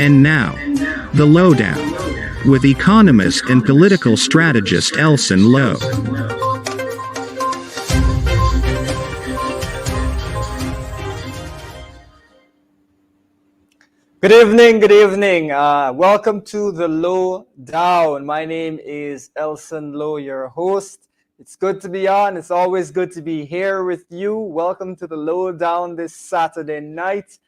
And now, the Lowdown, with economist and political strategist Elson Low. Good evening, good evening. Welcome to the Lowdown. My name is Elson Low, your host. It's good to be on. It's always good to be here with you. Welcome to the Lowdown this Saturday night.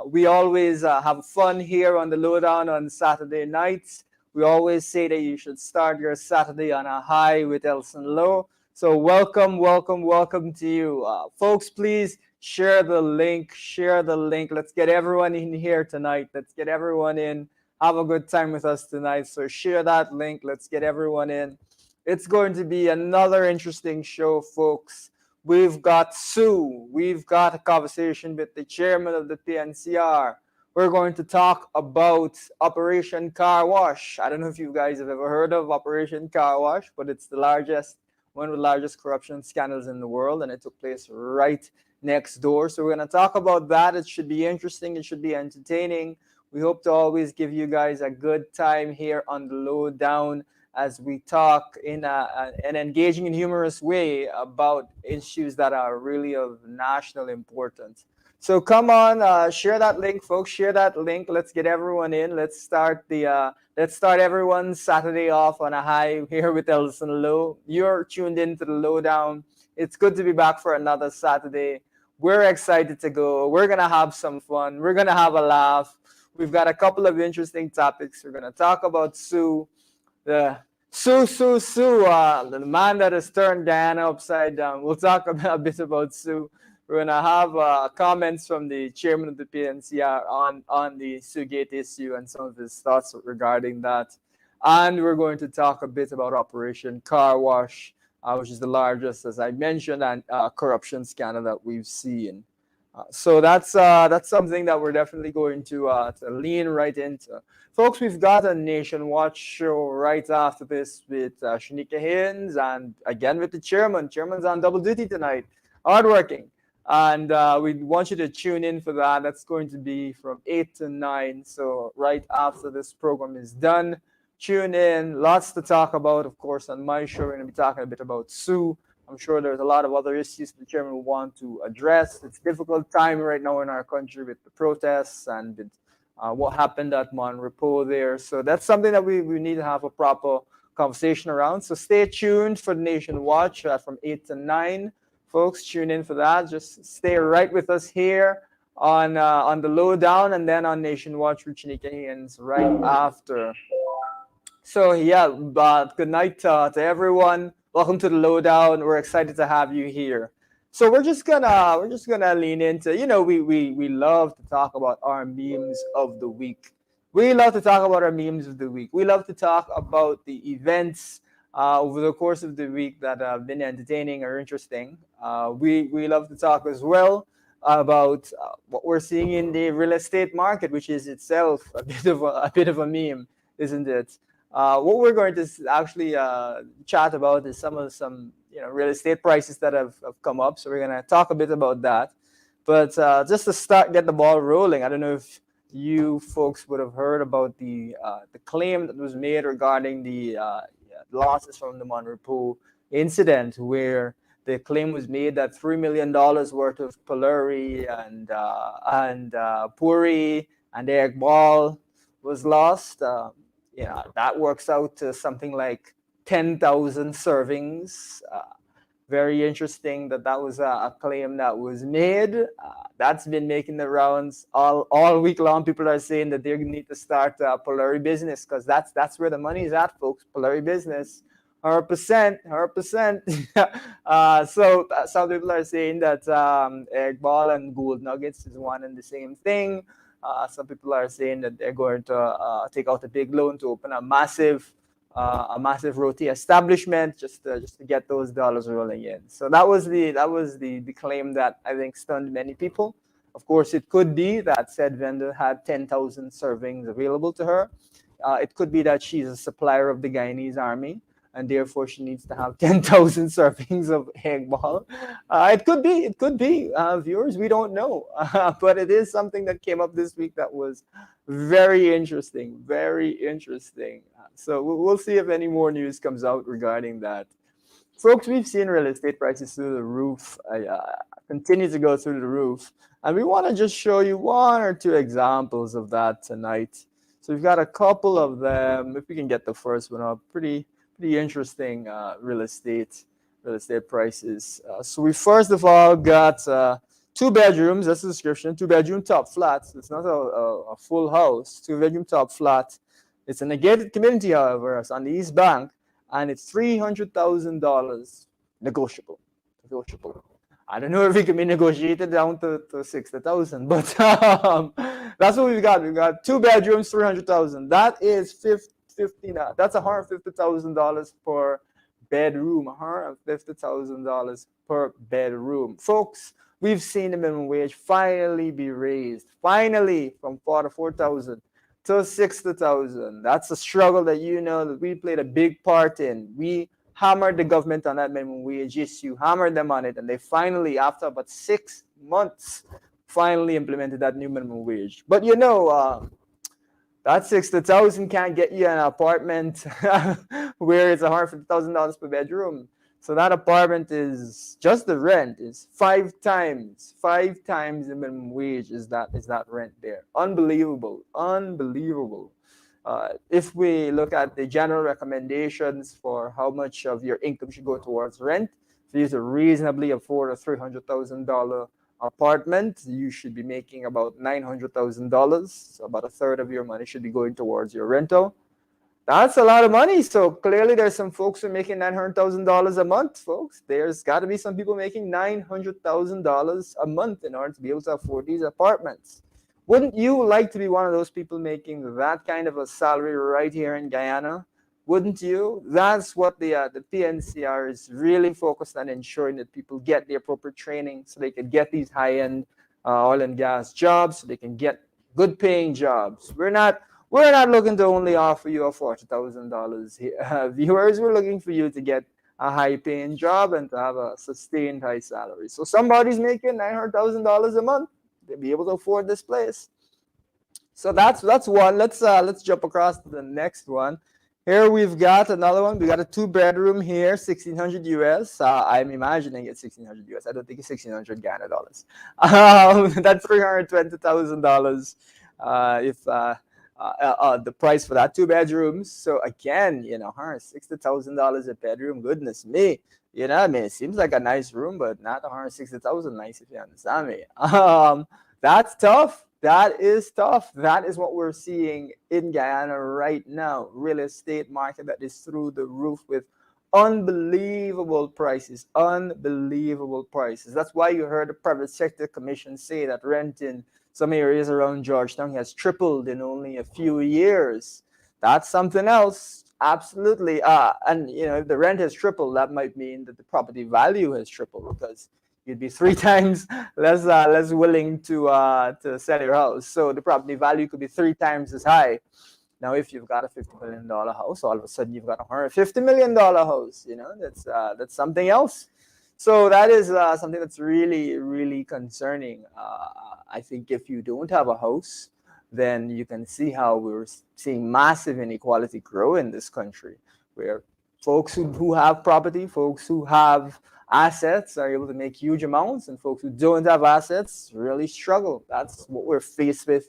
We always have fun here on the Lowdown on Saturday nights. We always say that you should start your Saturday on a high with Elson Low. So welcome to you. Folks, please share the link. Let's get everyone in here tonight. Let's get everyone in. Have a good time with us tonight. So share that link. Let's get everyone in. It's going to be another interesting show, folks. We've got Sue. We've got a conversation with the chairman of the PNCR. We're going to talk about Operation Car Wash. I don't know if you guys have ever heard of Operation Car Wash, but it's one of the largest corruption scandals in the world, and it took place right next door. So we're going to talk about that. It should be interesting. It should be entertaining. We hope to always give you guys a good time here on the Lowdown as we talk in an engaging and humorous way about issues that are really of national importance. So come on, share that link, folks. Share that link. Let's get everyone in. Let's start everyone's Saturday off on a high here with Elson Low. You're tuned in to the Lowdown. It's good to be back for another Saturday. We're excited to go. We're gonna have some fun. We're gonna have a laugh. We've got a couple of interesting topics. We're gonna talk about Sue. The man that has turned Diana upside down. We'll talk a bit about Sue. We're going to have comments from the chairman of the PNCR on the Sue-gate issue and some of his thoughts regarding that. And we're going to talk a bit about Operation Car Wash, which is the largest, as I mentioned, and corruption scandal that we've seen. So that's something that we're definitely going to lean right into. Folks, we've got a Nation Watch show right after this with Shanika Haynes and again with the chairman. Chairman's on double duty tonight, hardworking. And we want you to tune in for that. That's going to be from 8 to 9. So right after this program is done, tune in. Lots to talk about, of course, on my show. We're going to be talking a bit about Sue. I'm sure there's a lot of other issues the chairman will want to address. It's a difficult time right now in our country with the protests and with what happened at Monrepo there. So that's something that we need to have a proper conversation around. So stay tuned for Nation Watch from 8 to 9. Folks, tune in for that. Just stay right with us here on the Lowdown and then on Nation Watch with Shanika Haynes right after. So yeah, good night to everyone. Welcome to the Lowdown. We're excited to have you here. So we're just gonna lean into, we love to talk about our memes of the week. We love to talk about the events over the course of the week that have been entertaining or interesting. We love to talk as well about what we're seeing in the real estate market, which is itself a bit of a meme, isn't it? What we're going to actually chat about is some real estate prices that have come up. So we're going to talk a bit about that. But just to get the ball rolling, I don't know if you folks would have heard about the claim that was made regarding the losses from the Monrepo incident, where the claim was made that $3 million worth of Polari and Puri and egg ball was lost. That works out to something like 10,000 servings. Very interesting that was a claim that was made. That's been making the rounds all week long. People are saying that they need to start a Polari business because that's where the money is at, folks. Polari business, 100%. So some people are saying that egg ball and gold nuggets is one and the same thing. Some people are saying that they're going to take out a big loan to open a massive roti establishment just to get those dollars rolling in. So that was the claim that I think stunned many people. Of course, it could be that said vendor had 10,000 servings available to her. It could be that she's a supplier of the Guyanese army, and therefore she needs to have 10,000 servings of egg ball. It could be, viewers, we don't know. But it is something that came up this week that was very interesting, very interesting. So we'll see if any more news comes out regarding that. Folks, we've seen real estate prices through the roof, continue to go through the roof. And we want to just show you one or two examples of that tonight. So we've got a couple of them. If we can get the first one up, pretty interesting real estate prices. So we first of all got 2 bedrooms. That's the description. 2-bedroom top flat. It's not a full house. 2-bedroom top flat. It's in a gated community, however. It's on the East Bank, and it's $300,000 negotiable. I don't know if it can be negotiated down to 60,000, but that's what we've got. We've got 2 bedrooms, 300,000. That is that's $150,000 per bedroom. $150,000 per bedroom, folks. We've seen the minimum wage finally be raised, finally from 44,000 to 60,000. That's a struggle that that we played a big part in. We hammered the government on that minimum wage issue, hammered them on it, and they finally, after about 6 months, finally implemented that new minimum wage. But that 60,000 can't get you an apartment where it's $150,000 per bedroom. So that apartment is just the rent is five times the minimum wage is that rent there. Unbelievable. If we look at the general recommendations for how much of your income should go towards rent, for you to reasonably afford a $300,000 apartment, you should be making about $900,000. So about a third of your money should be going towards your rental. That's a lot of money. So clearly there's some folks who are making $900,000 a month, folks. There's got to be some people making $900,000 a month in order to be able to afford these apartments. Wouldn't you like to be one of those people making that kind of a salary right here in Guyana? Wouldn't you? That's what the PNCR is really focused on, ensuring that people get the appropriate training so they can get these high-end oil and gas jobs, so they can get good paying jobs. We're not looking to only offer you a $40,000 viewers. We're looking for you to get a high-paying job and to have a sustained high salary. So somebody's making $900,000 a month. They'll be able to afford this place. So that's one. Let's jump across to the next one. Here we've got another one. We got a 2-bedroom here, 1,600 US. I'm imagining it's 1,600 US. I don't think it's 1,600 Ghana dollars. That's $320,000. If the price for that 2 bedrooms. So again, $160,000 a bedroom. Goodness me. It seems like a nice room, but not $160,000 nice, if you understand me. That's tough. That is tough. That is what we're seeing in Guyana right now. Real estate market that is through the roof with unbelievable prices. That's why you heard the private sector commission say that rent in some areas around Georgetown has tripled in only a few years. That's something else. Absolutely. And if the rent has tripled, that might mean that the property value has tripled, because you'd be 3 times less willing to sell your house. So the property value could be 3 times as high. Now, if you've got a $50 million house, all of a sudden you've got a $150 million house. That's something else. So that is something that's really, really concerning. I think if you don't have a house, then you can see how we're seeing massive inequality grow in this country, where folks who have property, folks who have assets are able to make huge amounts, and folks who don't have assets really struggle. That's what we're faced with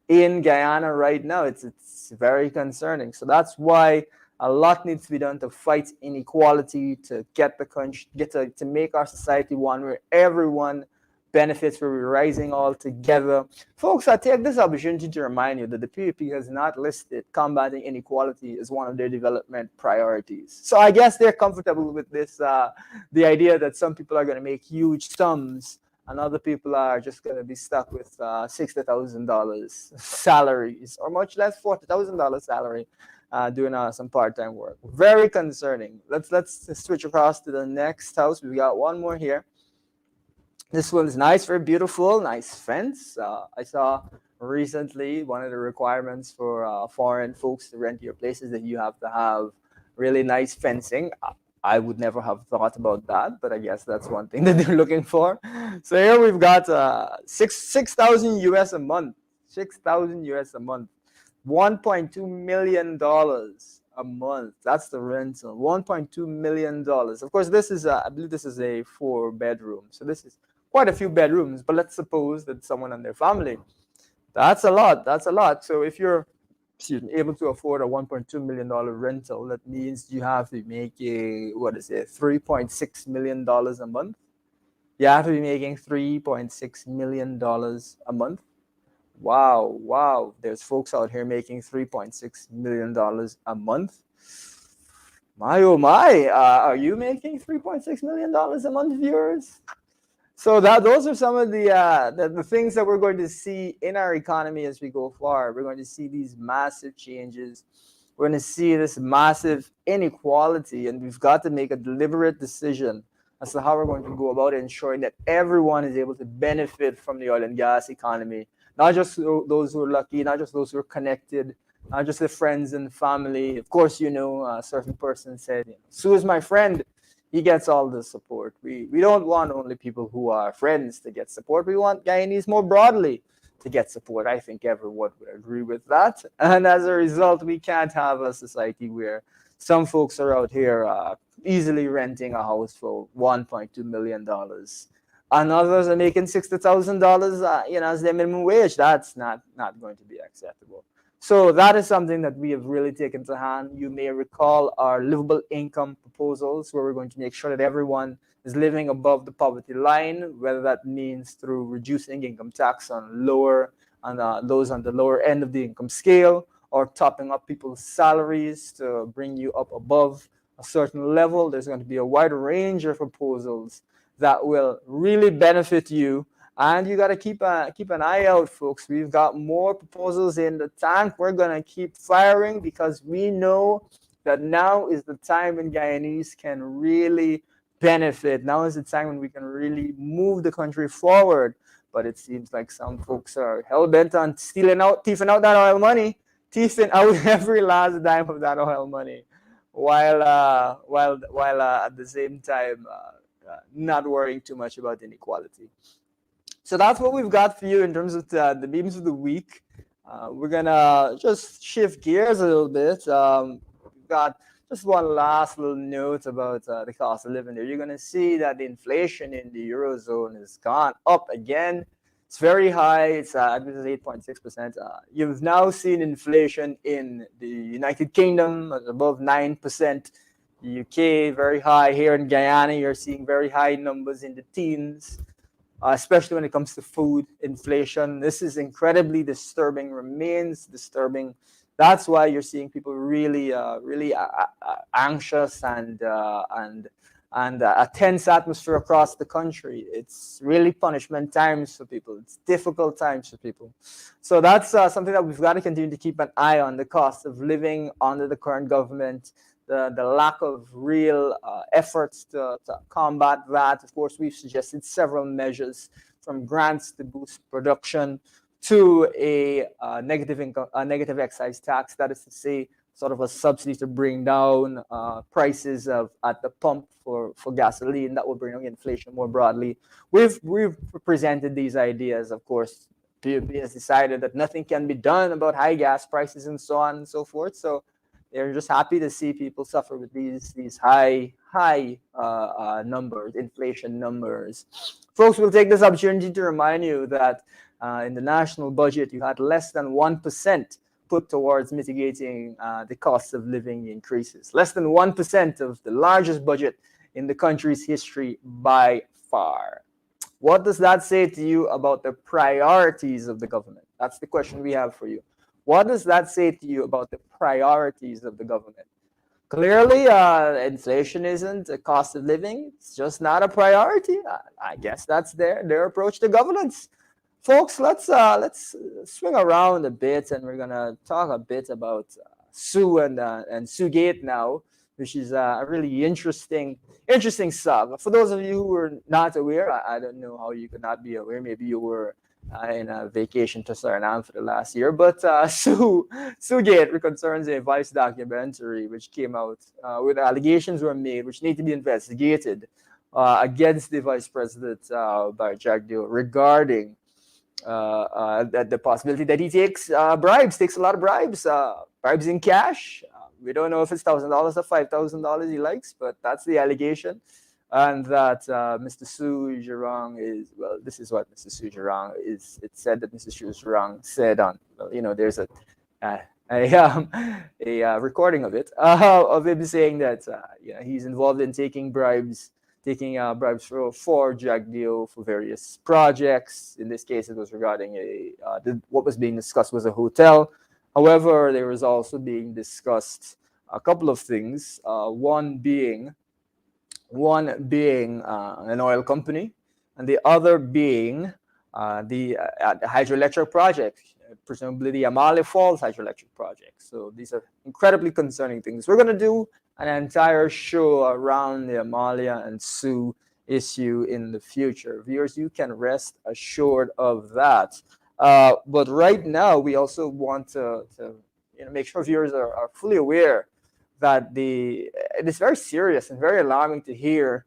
in Guyana right now. It's very concerning. So that's why a lot needs to be done to fight inequality, to get the country, to make our society one where everyone benefits, where we're rising all together. Folks, I take this opportunity to remind you that the PPP has not listed combating inequality as one of their development priorities. So I guess they're comfortable with this, the idea that some people are going to make huge sums and other people are just going to be stuck with $60,000 salaries, or much less $40,000 salary, doing some part-time work. Very concerning. Let's switch across to the next house. We got one more here. This one's nice, very beautiful, nice fence. I saw recently one of the requirements for foreign folks to rent your place is that you have to have really nice fencing. I would never have thought about that, but I guess that's one thing that they're looking for. So here we've got 6,000 US a month, 6,000 US a month, $1.2 million a month. That's the rental, $1.2 million. Of course, this is I believe this is a 4-bedroom, so this is quite a few bedrooms. But let's suppose that someone and their family, that's a lot. That's a lot. So if you're able to afford a $1.2 million rental, that means you have to be making, what is it, $3.6 million a month. You have to be making $3.6 million a month. Wow. There's folks out here making $3.6 million a month. My, oh my, are you making $3.6 million a month, viewers? So those are some of the things that we're going to see in our economy as we go forward. We're going to see these massive changes. We're going to see this massive inequality, and we've got to make a deliberate decision as to how we're going to go about ensuring that everyone is able to benefit from the oil and gas economy. Not just those who are lucky, not just those who are connected, not just the friends and family. Of course, a certain person said, Sue is my friend. He gets all the support. We don't want only people who are friends to get support. We want Guyanese more broadly to get support. I think everyone would agree with that. And as a result, we can't have a society where some folks are out here easily renting a house for $1.2 million. And others are making $60,000, as their minimum wage. That's not going to be acceptable. So that is something that we have really taken to hand. You may recall our livable income proposals, where we're going to make sure that everyone is living above the poverty line, whether that means through reducing income tax on those on the lower end of the income scale, or topping up people's salaries to bring you up above a certain level. There's going to be a wide range of proposals that will really benefit you. And you got to keep an eye out, folks. We've got more proposals in the tank. We're going to keep firing because we know that now is the time when Guyanese can really benefit. Now is the time when we can really move the country forward. But it seems like some folks are hell-bent on thieving out that oil money, thieving out every last dime of that oil money, while at the same time not worrying too much about inequality. So that's what we've got for you in terms of the memes of the week. We're going to just shift gears a little bit. We've got just one last little note about the cost of living there. You're going to see that the inflation in the Eurozone has gone up again. It's very high. It's 8.6%. You've now seen inflation in the United Kingdom at above 9%. The UK, very high. Here in Guyana, you're seeing very high numbers in the teens. Especially when it comes to food inflation. This is incredibly disturbing, remains disturbing. That's why you're seeing people really anxious and a tense atmosphere across the country. It's really punishment times for people. It's difficult times for people. So that's something that we've got to continue to keep an eye on, the cost of living under the current government. The lack of real efforts to combat that. Of course, we've suggested several measures, from grants to boost production to a negative excise tax. That is to say, sort of a subsidy to bring down prices at the pump for gasoline. That will bring down inflation more broadly. We've presented these ideas. Of course, PUP has decided that nothing can be done about high gas prices and so on and so forth. So they're just happy to see people suffer with these high numbers, inflation numbers. Folks, we'll take this opportunity to remind you that in the national budget, you had less than 1% put towards mitigating the cost of living increases. Less than 1% of the largest budget in the country's history by far. What does that say to you about the priorities of the government? That's the question we have for you. What does that say to you about the priorities of the government? Clearly, inflation isn't a cost of living. It's just not a priority. I guess that's their approach to governance. Folks, let's swing around a bit, and we're gonna talk a bit about Sue and Sue Gate now, which is a really interesting saga. For those of you who were not aware, I don't know how you could not be aware. Maybe you were in a vacation to Suriname for the last year, but Sue Gate concerns a Vice documentary which came out with allegations were made which need to be investigated against the Vice President by Jagdeo regarding the possibility that he takes bribes, takes a lot of bribes, bribes in cash. We don't know if it's $1,000 or $5,000 he likes, but that's the allegation. And that Mr. Su Zhirong is, well, this is what Mr. Su Zhirong is. It said that Mr. Su Zhirong said on, well, there's a recording of it, of him saying that he's involved in taking bribes for Jagdeo for various projects. In this case, it was regarding what was being discussed was a hotel. However, there was also being discussed a couple of things. One being an oil company, and the other being the hydroelectric project, presumably the Amalia Falls hydroelectric project. So these are incredibly concerning things. We're going to do an entire show around the Amalia and Sue issue in the future. Viewers, you can rest assured of that. But right now, we also want to make sure viewers are fully aware that it is very serious and very alarming to hear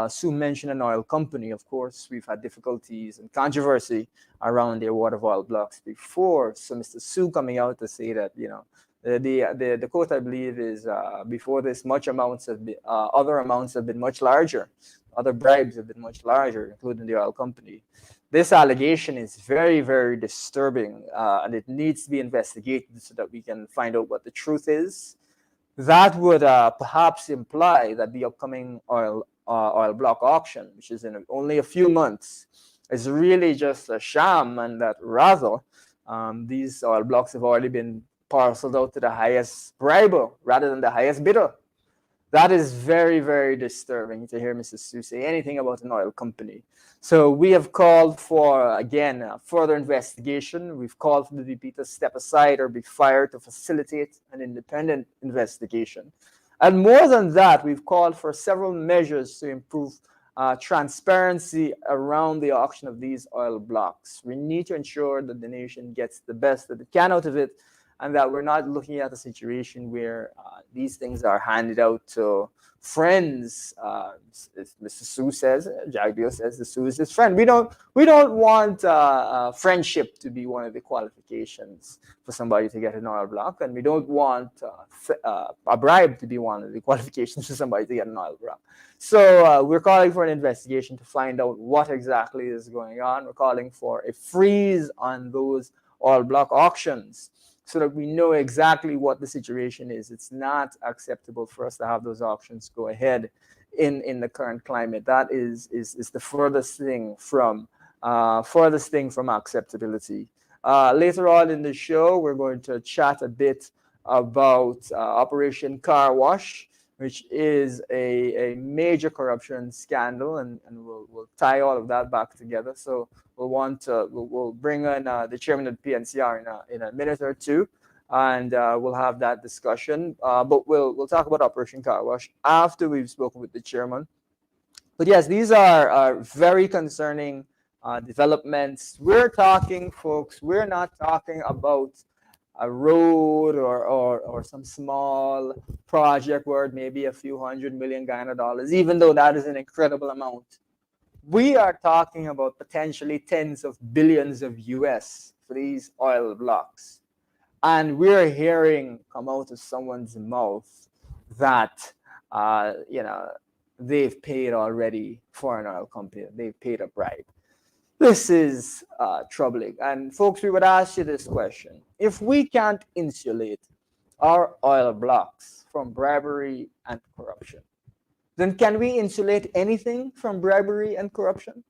Sue mention an oil company. Of course, we've had difficulties and controversy around their water oil blocks before. So Mr. Sue coming out to say that, the quote, I believe, is before this, other amounts have been much larger. Other bribes have been much larger, including the oil company. This allegation is very, very disturbing, and it needs to be investigated so that we can find out what the truth is. That would perhaps imply that the upcoming oil block auction, which is in only a few months, is really just a sham, and that rather these oil blocks have already been parceled out to the highest briber rather than the highest bidder. That is very, very disturbing to hear Mrs. Sue say anything about an oil company. So we have called for, again, further investigation. We've called for the VP to step aside or be fired to facilitate an independent investigation. And more than that, we've called for several measures to improve transparency around the auction of these oil blocks. We need to ensure that the nation gets the best that it can out of it, and that we're not looking at a situation where these things are handed out to friends. Mr. Sue says, Jagdeo says, the Sue is his friend. We don't want friendship to be one of the qualifications for somebody to get an oil block, and we don't want a bribe to be one of the qualifications for somebody to get an oil block. So we're calling for an investigation to find out what exactly is going on. We're calling for a freeze on those oil block auctions, so that we know exactly what the situation is. It's not acceptable for us to have those auctions go ahead in the current climate. That is the furthest thing from acceptability. Later on in the show, we're going to chat a bit about Operation Car Wash, which is a major corruption scandal, and we'll tie all of that back together. So we'll bring in the chairman of the PNCR in a minute or two, and we'll have that discussion. But we'll talk about Operation Car Wash after we've spoken with the chairman. But yes, these are very concerning developments. We're talking, folks, we're not talking about a road or some small project worth maybe a few $100 million Ghana dollars, even though that is an incredible amount. We are talking about potentially tens of billions of US for these oil blocks. And we're hearing come out of someone's mouth that, they've paid already for an oil company. They've paid a bribe. This is troubling. And folks, we would ask you this question. If we can't insulate our oil blocks from bribery and corruption, then can we insulate anything from bribery and corruption?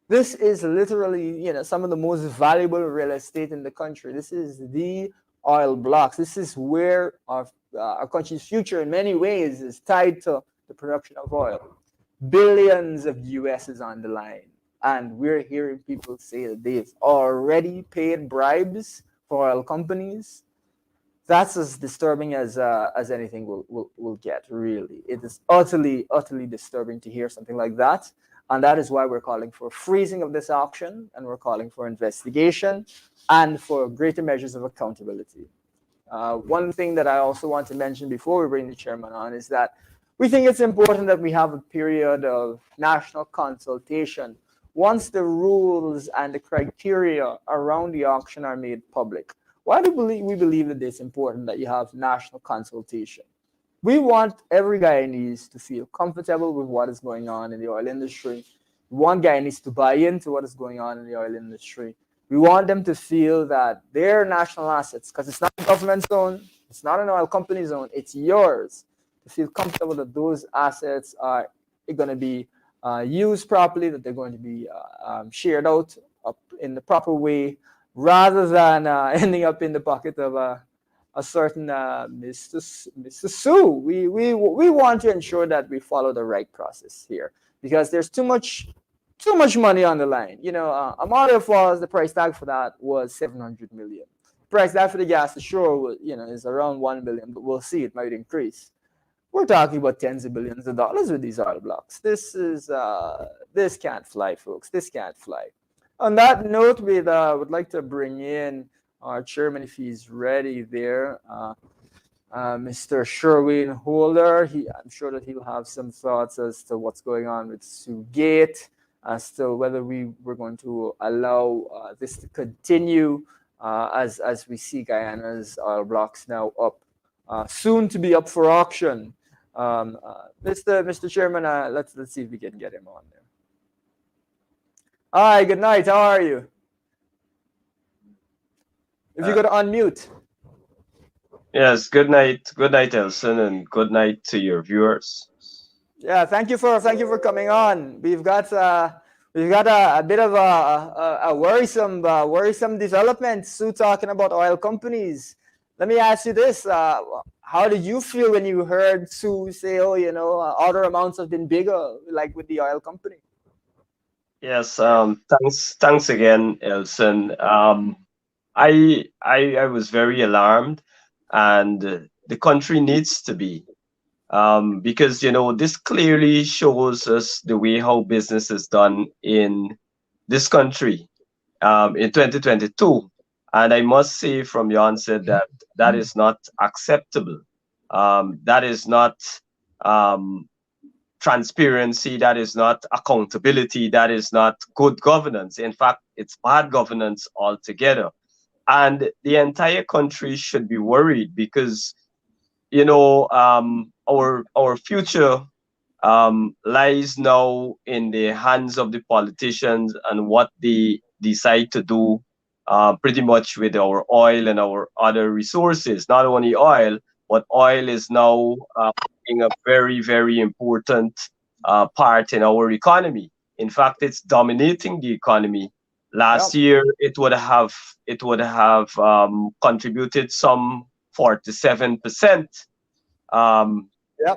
This is literally, some of the most valuable real estate in the country. This is the oil blocks. This is where our our country's future in many ways is tied to the production of oil. Billions of US is on the line. And we're hearing people say that they've already paid bribes for oil companies. That's as disturbing as anything will get, really. It is utterly disturbing to hear something like that. And that is why we're calling for freezing of this auction, and we're calling for investigation and for greater measures of accountability. One thing that I also want to mention before we bring the chairman on is that we think it's important that we have a period of national consultation once the rules and the criteria around the auction are made public. Why do we believe that it's important that you have national consultation? We want every Guyanese to feel comfortable with what is going on in the oil industry. We want Guyanese to buy into what is going on in the oil industry. We want them to feel that their national assets, because it's not a government zone, it's not an oil company zone, it's yours, to feel comfortable that those assets are going to be used properly, that they're going to be shared out up in the proper way, rather than ending up in the pocket of a certain Mr. Sue. We want to ensure that we follow the right process here, because there's too much money on the line. Amalia Falls, the price tag for that was 700 million. Price tag for the gas ashore, is around 1 billion, but we'll see, it might increase. We're talking about tens of billions of dollars with these oil blocks. This can't fly, folks. This can't fly. On that note, we would like to bring in our chairman, if he's ready there, Mr. Sherwin Holder. I'm sure that he'll have some thoughts as to what's going on with Sioux Gate, as to whether we're going to allow this to continue as we see Guyana's oil blocks now up, soon to be up for auction. Mr. Chairman, let's see if we can get him on there. Hi, good night. How are you? If you go to unmute. Yes, good night. Good night, Elson, and good night to your viewers. Yeah, thank you for coming on. We've got a bit of a worrisome development. Sue talking about oil companies. Let me ask you this: how did you feel when you heard Sue say, "Oh, other amounts have been bigger," like with the oil company? Yes, thanks again, Elson. I was very alarmed, and the country needs to be, because this clearly shows us the way how business is done in this country in 2022, and I must say from the onset that that is not acceptable. That is not transparency, that is not accountability, that is not good governance. In fact, it's bad governance altogether. And the entire country should be worried because, our future lies now in the hands of the politicians and what they decide to do pretty much with our oil and our other resources. Not only oil, but oil is now playing a very, very important part in our economy. In fact, it's dominating the economy. Last year, it would have contributed some 47%,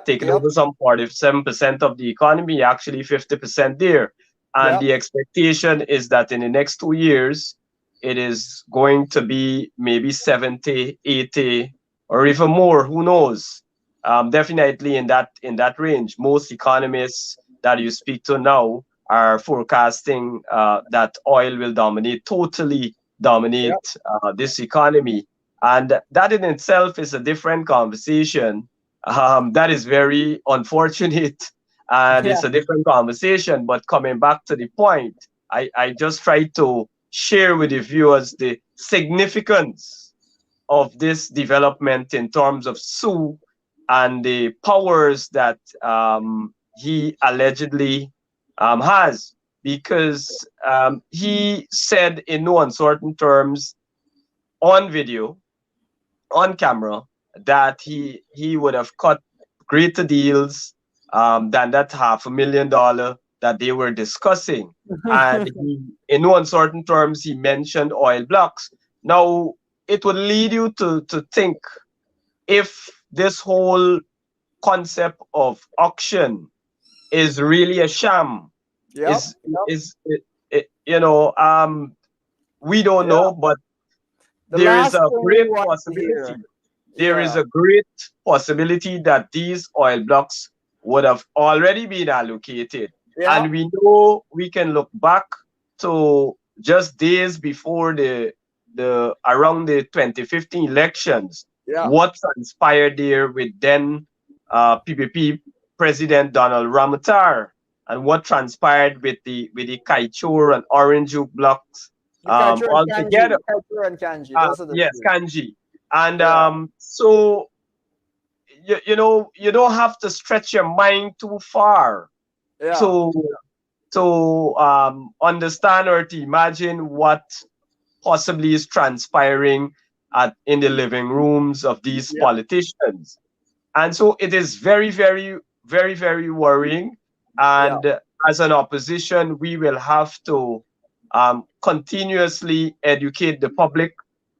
taking over some 47% of the economy, actually 50% there. And the expectation is that in the next 2 years, it is going to be maybe 70, 80, or even more. Who knows? Definitely in that range. Most economists that you speak to now are forecasting that oil will totally dominate this economy. And that in itself is a different conversation. That is very unfortunate, and it's a different conversation. But coming back to the point, I just try to share with the viewers the significance of this development in terms of Sue and the powers that he allegedly has, because he said in no uncertain terms on video, on camera, that he would have cut greater deals than that $500,000 that they were discussing. And in no uncertain terms, he mentioned oil blocks. Now, it would lead you to think, if this whole concept of auction is really a sham. Yep. Is we don't Yeah. know, but The there is last a thing we great want to possibility. hear. There is Yeah. a great possibility that these oil blocks would have already been allocated. Yeah. And we know we can look back to just days before the around the 2015 elections, Yeah. what transpired there with then PPP President Donald Ramotar, and what transpired with the Kaichur and Orange blocks The Kaichur and all Kanji. together. Kaichur and Kanji. Those are the Yes, two. kanji. And Yeah. so you don't have to stretch your mind too far Yeah. to understand or to imagine what possibly is transpiring in the living rooms of these Yeah. politicians. And so it is very, very, very, very worrying. Yeah. And as an opposition, we will have to continuously educate the public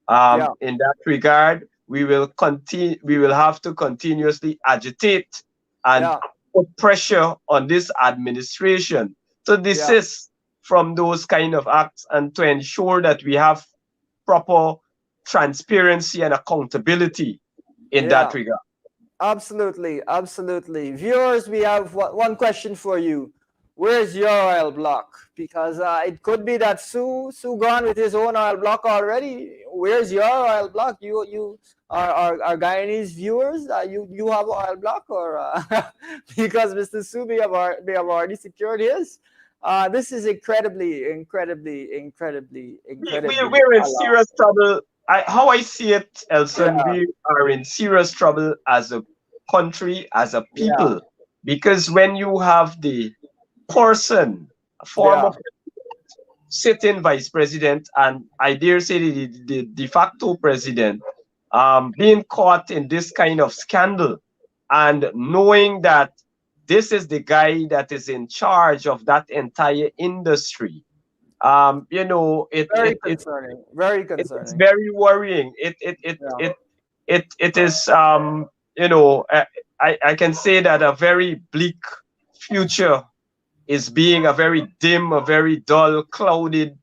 Yeah. in that regard. We will continue. We will have to continuously agitate and Yeah. put pressure on this administration to Yeah. desist from those kind of acts and to ensure that we have proper transparency and accountability in that Yeah. regard. Absolutely, absolutely. Viewers, we have one question for you. Where's your oil block? Because it could be that Sue gone with his own oil block already. Where's your oil block? You are Guyanese viewers. You have an oil block, or because Mr. Sue may have already secured his. This is incredibly We're in alarming. serious trouble. How I see it, Elson, Yeah, we are in serious trouble as a country, as a yeah, people, because when you have the person, a yeah, former sitting vice president, and I dare say the de facto president, being caught in this kind of scandal, and knowing that this is the guy that is in charge of that entire industry, you know, very concerning. Very it's concerning. very worrying. Yeah. It is you know, I can say that a very bleak future is being a very dim, a very dull, clouded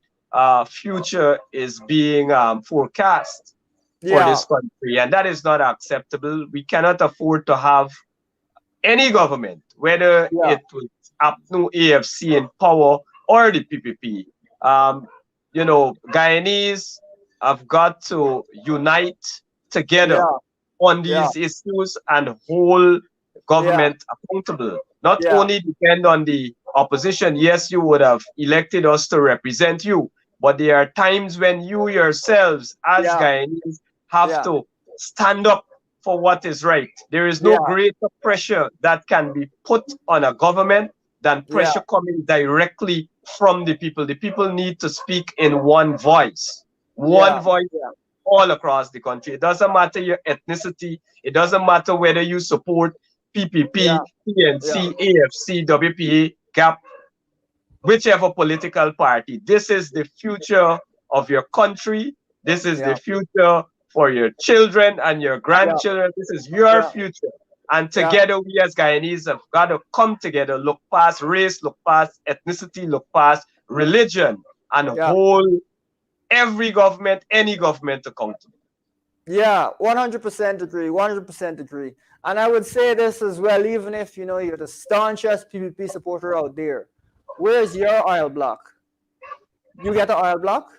future is being forecast for Yeah, this country, and that is not acceptable. We cannot afford to have any government, whether yeah, it was APNU, AFC in power, or the PPP. Um, you know, Guyanese have got to unite together yeah, on yeah, these issues and hold yeah, government accountable. Not yeah, only depend on the opposition. Yes, you would have elected us to represent you, but there are times when you yourselves, as yeah, Guyanese, have yeah, to stand up for what is right. There is no yeah, greater pressure that can be put on a government than yeah, pressure coming directly from the people. The people need to speak in one yeah, voice yeah, all across the country. It doesn't matter your ethnicity. It doesn't matter whether you support PPP, yeah, yeah, PNC, AFC, WPA, GAP, whichever political party. This is the future of your country. This is yeah, the future for your children and your yeah, grandchildren. This is your yeah, future. And yeah, together, we as Guyanese have got to come together, look past race, look past ethnicity, look past religion, and yeah, hold every government, any government accountable. yeah. 100% agree. 100% agree. And I would say this as well, even if you're the staunchest PPP supporter out there, where's your oil block? You get the oil block?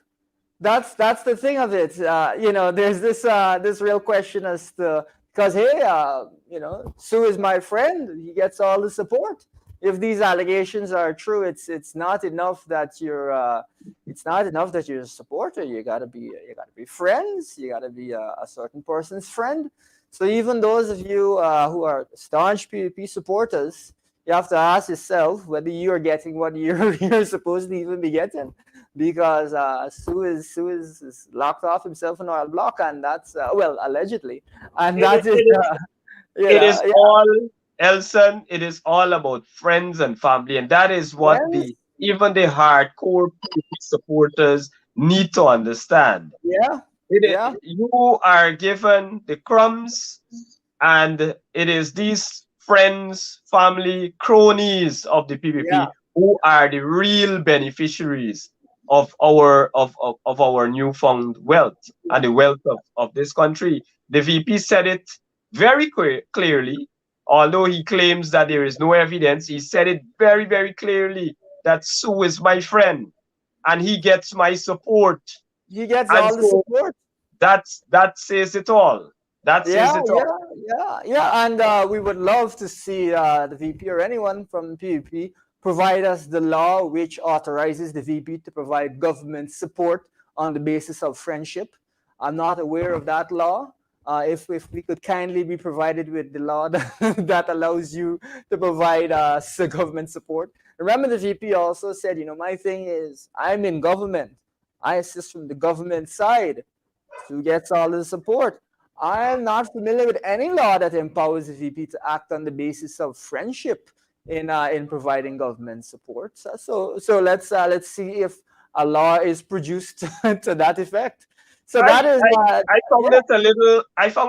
That's the thing of it. There's this real question as to, because hey, Sue is my friend. He gets all the support. If these allegations are true, it's not enough that you're a supporter. You gotta be friends. You gotta be a certain person's friend. So even those of you who are staunch PvP supporters, you have to ask yourself whether you are getting what you're supposed to even be getting, because Sue is locked off himself an oil block, and that's well, allegedly, and It, that is it, it is yeah, all, Elson, it is all about friends and family. And that is what friends, even the hardcore supporters need to understand. yeah, It, yeah, you are given the crumbs And it is these friends, family, cronies of the Yeah. PPP who are the real beneficiaries of our newfound wealth and the wealth of this country. The VP said it very clearly, although he claims that there is no evidence. He said it very, very clearly that Sue is my friend and he gets my support. He gets And all the so support. that says it all. That Yeah, says it all. yeah, yeah. And we would love to see the VP or anyone from PvP provide us the law which authorizes the VP to provide government support on the basis of friendship. I'm not aware of that law. If we could kindly be provided with the law that, that allows you to provide government support. Remember, the VP also said, my thing is, I'm in government. I assist from the government side. Who gets all the support? I am not familiar with any law that empowers the VP to act on the basis of friendship in providing government support. So let's see if a law is produced to that effect. So I, that is I found yeah.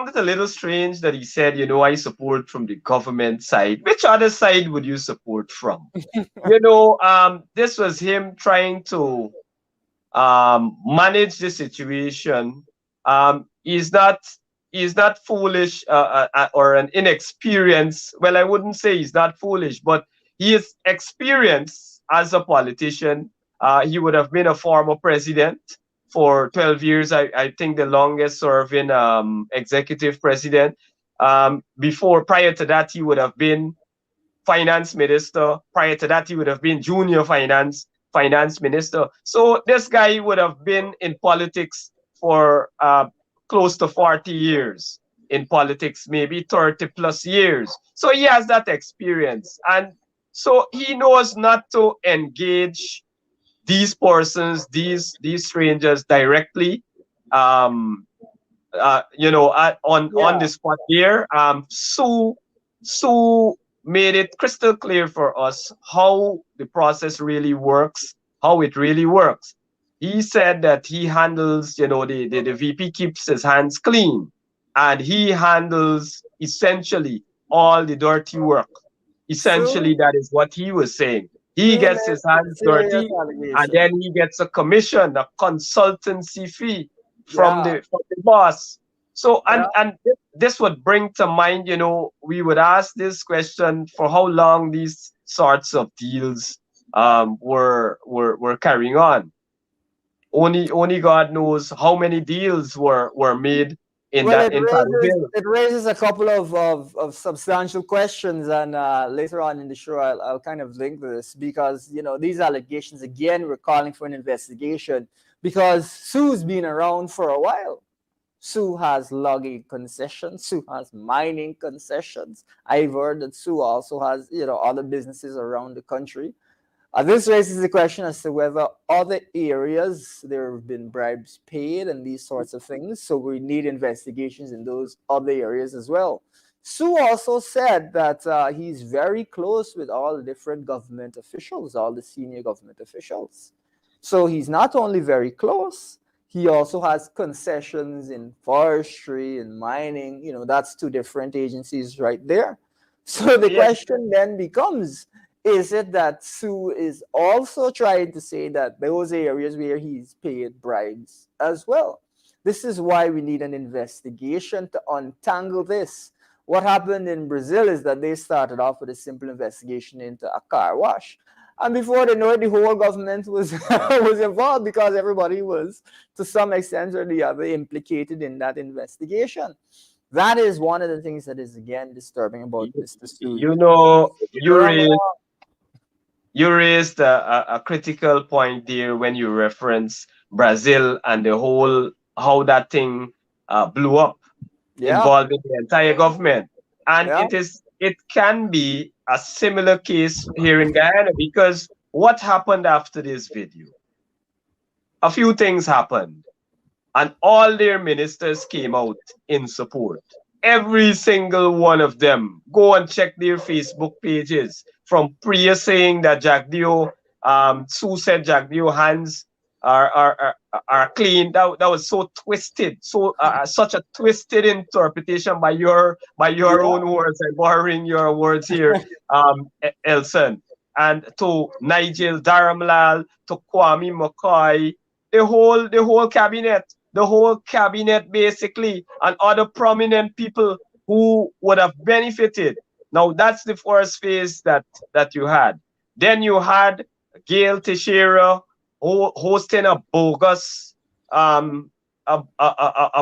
it a little strange that he said, I support from the government side. Which other side would you support from? This was him trying to manage the situation. He's not foolish or an inexperienced. Well, I wouldn't say he's not foolish, but he is experienced as a politician. He would have been a former president for 12 years. I think the longest serving executive president. Prior to that, he would have been finance minister. Prior to that, he would have been junior finance minister. So this guy would have been in politics for close to 40 years, in politics, maybe 30 plus years. So he has that experience. And so he knows not to engage these persons, these strangers directly. Um, on Yeah. the spot here. Sue made it crystal clear for us how the process really works, how it really works. He said that he handles, the VP keeps his hands clean and he handles essentially all the dirty work. Essentially, Sue that is what he was saying. He Sue gets his makes a hands serious dirty and allegation. then he gets a commission, a consultancy fee from Yeah. the boss. So Yeah. and this would bring to mind, we would ask this question for how long these sorts of deals were carrying on. Only God knows how many deals were made in Well, that entire bill. it raises a couple of substantial questions, and later on in the show, I'll kind of link this because these allegations again we're calling for an investigation because Sue's been around for a while. Sue has logging concessions. Sue has mining concessions. I've heard that Sue also has other businesses around the country. This raises the question as to whether other areas there have been bribes paid and these sorts of things. So we need investigations in those other areas as well. Sue also said that he's very close with all the different government officials, all the senior government officials. So he's not only very close, he also has concessions in forestry and mining. That's two different agencies right there. So the Yeah, question then becomes, is it that Sue is also trying to say that those areas where he's paid bribes as well? This is why we need an investigation to untangle this. What happened in Brazil is that they started off with a simple investigation into a car wash. And before they know it, the whole government was was involved because everybody was, to some extent or the other, implicated in that investigation. That is one of the things that is again disturbing about Mr. Sue. you know, you You're on the raised you raised a critical point there when you reference Brazil and the whole how that thing blew up, Yeah, involving the entire government. And yeah. it can be a similar case here in Guyana because what happened after this video? A few things happened, and all their ministers came out in support. Every single one of them. Go and check their Facebook pages. From Priya saying that Jack Dio, Sue said Jack Dio hands are clean. That was so twisted, so such a twisted interpretation by your own words. I'm borrowing your words here, Elson. And to Nigel Dharamlal, to Kwame McCoy, the whole cabinet basically, and other prominent people who would have benefited. Now that's the first phase that you had. Then you had Gail Teixeira hosting a bogus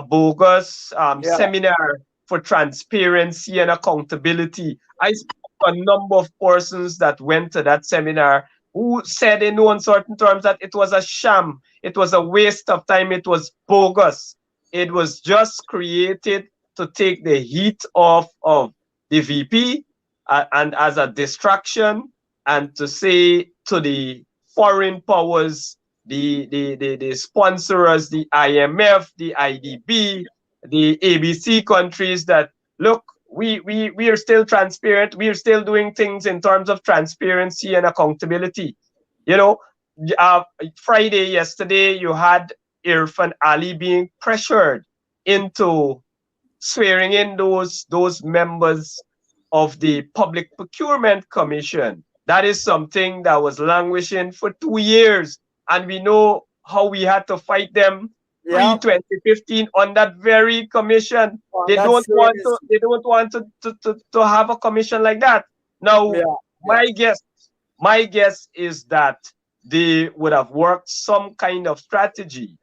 bogus seminar for transparency and accountability. I spoke to a number of persons that went to that seminar who said in no uncertain terms that it was a sham, it was a waste of time, it was bogus. It was just created to take the heat off of the VP and as a distraction, and to say to the foreign powers, the sponsors, the IMF, the IDB, the ABC countries that, look, we are still transparent. We are still doing things in terms of transparency and accountability. You know, Friday, yesterday, you had Irfan Ali being pressured into swearing in those members of the Public Procurement Commission. That is something that was languishing for 2 years, and we know how we had to fight them pre-2015 on that very commission. They don't want to have a commission like that. Now, my guess is that they would have worked some kind of strategy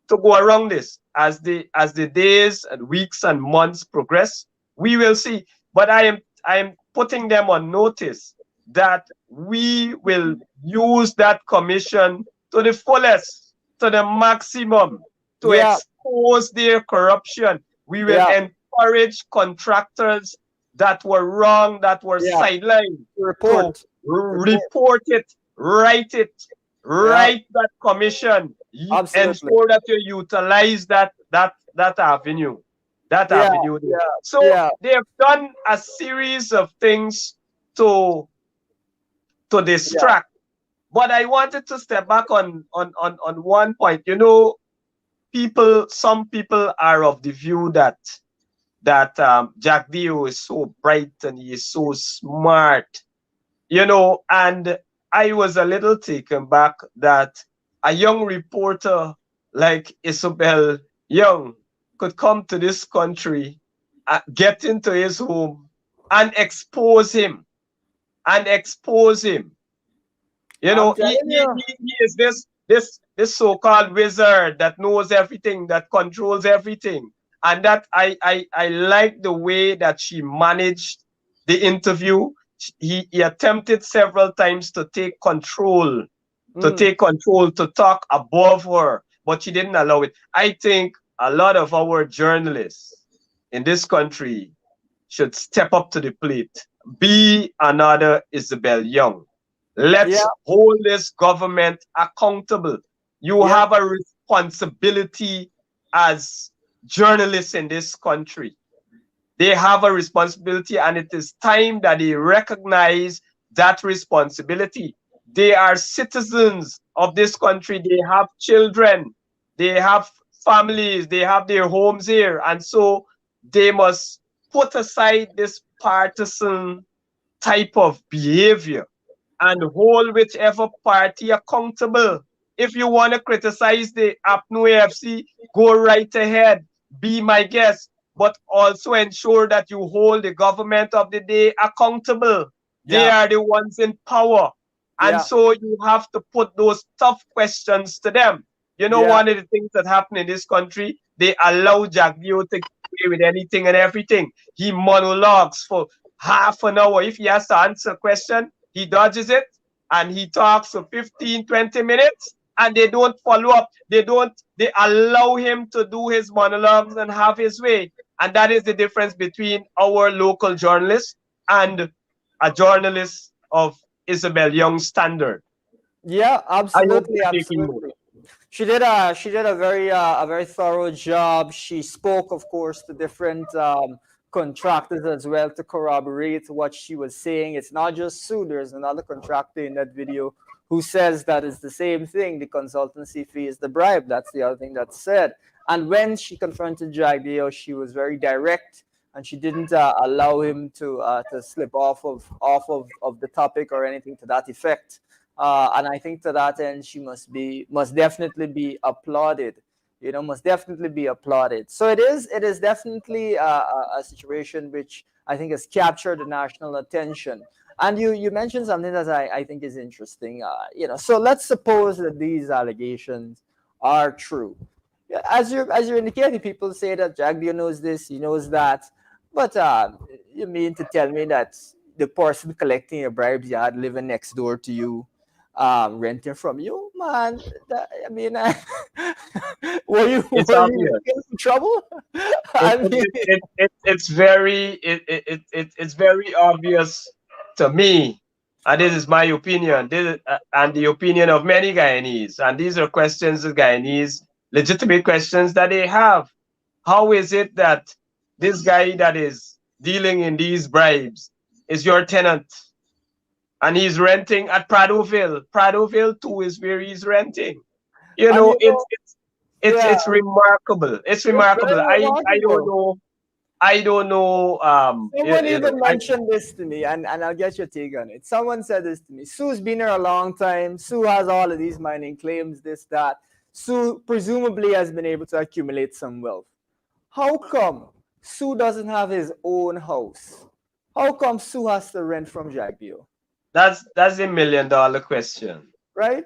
to go around this. As the days and weeks and months progress, we will see. But I am putting them on notice that we will use that commission to the fullest, to the maximum, to expose their corruption. We will encourage contractors that were wrong, that were sidelined, to report it, write that commission. Ensure that you utilize that avenue. So they have done a series of things to distract. But I wanted to step back on one point. You know, some people are of the view that Jack Dio is so bright and he is so smart, you know, and I was a little taken back that a young reporter like Isabel Young could come to this country, get into his home, and expose him. You know, he is this so-called wizard that knows everything, that controls everything. And that I like the way that she managed the interview. He attempted several times to take control, to talk above her, but she didn't allow it. I think a lot of our journalists in this country should step up to the plate. Be another Isabel Young. Let's hold this government accountable. You have a responsibility as journalists in this country. They have a responsibility, and it is time that they recognize that responsibility. They are citizens of this country. They have children. They have families. They have their homes here. And so they must put aside this partisan type of behavior and hold whichever party accountable. If you want to criticize the APNU AFC, go right ahead. Be my guest. But also ensure that you hold the government of the day accountable. They are the ones in power. And so you have to put those tough questions to them. You know, one of the things that happen in this country, they allow Jagdio to get away with anything and everything. He monologues for half an hour. If he has to answer a question, he dodges it and he talks for 15, 20 minutes and they don't follow up. They allow him to do his monologues and have his way. And that is the difference between our local journalist and a journalist of Isabel Young's standard. Yeah, absolutely. She did a very thorough job. She spoke, of course, to different contractors as well to corroborate what she was saying. It's not just Sue. There's another contractor in that video who says that it's the same thing. The consultancy fee is the bribe. That's the other thing that's said. And when she confronted Jagdeo, she was very direct, and she didn't allow him to slip off of the topic or anything to that effect. And I think to that end, she must definitely be applauded. Must definitely be applauded. So it is definitely a situation which I think has captured the national attention. And you mentioned something that I think is interesting. So let's suppose that these allegations are true. Yeah, as you're indicating, people say that Jagdeo knows this, he knows that, but you mean to tell me that the person collecting your bribes, yeah, living next door to you, renting from you, man? I mean, were you It's were you obvious. in trouble? It, I mean, it's very it's very obvious to me, and this is my opinion. This and the opinion of many Guyanese, and these are questions the Guyanese, legitimate questions that they have. How is it that this guy that is dealing in these bribes is your tenant and he's renting at Pradoville? Pradoville too is where he's renting. You and know, yeah, it's remarkable. It's it's remarkable. very I don't remarkable. know. I don't know. Someone even mentioned this to me, and I'll get your take on it. Someone said this to me. Sue's been here a long time. Sue has all of these mining claims, this, that. Sue presumably has been able to accumulate some wealth. How come Sue doesn't have his own house? How come Sue has to rent from Jagdeo? that's $1 million question. Right?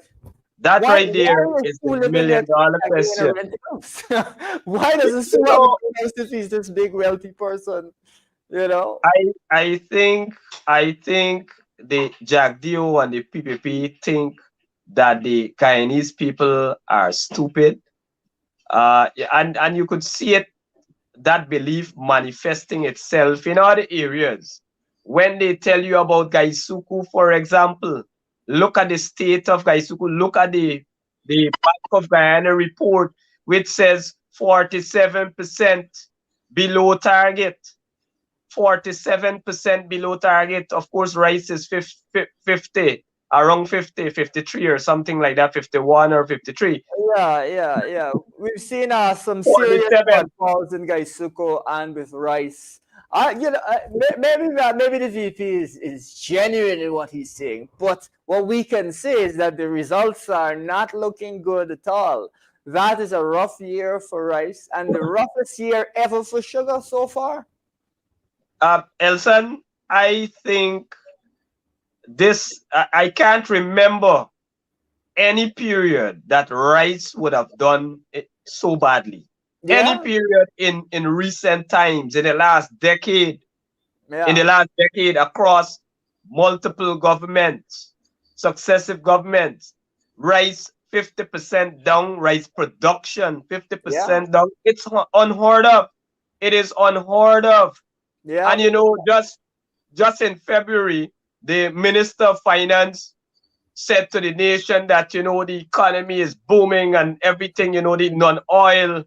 That Why right there why is is Sue a living million next to dollar Jagdeo in a question. rented house? Why doesn't Sue You have his know, own house if he's this big wealthy person? You know? I think the Jagdeo and the PPP think that the Guyanese people are stupid. Yeah, and you could see it, that belief manifesting itself in other areas. When they tell you about Gaisuku, for example, look at the state of Gaisuku, look at the Bank of Guyana report, which says 47% below target. 47% below target. Of course, rice is 50, around 50, 53 or something like that, 51 or 53. Yeah. We've seen some serious 47. shortfalls in Gaisuko and with Rice. Maybe the VP is genuine in what he's saying, but what we can say is that the results are not looking good at all. That is a rough year for Rice and the roughest year ever for sugar so far. Elson, I think I can't remember any period that rice would have done it so badly. Any Yeah, period in recent times, in yeah, the last decade, across multiple governments, successive governments, rice 50% down, rice production yeah, 50% down. It's unheard of. It is unheard of. yeah, And you know, just in February, the Minister of Finance said to the nation that, you know, the economy is booming and everything, you know, the non-oil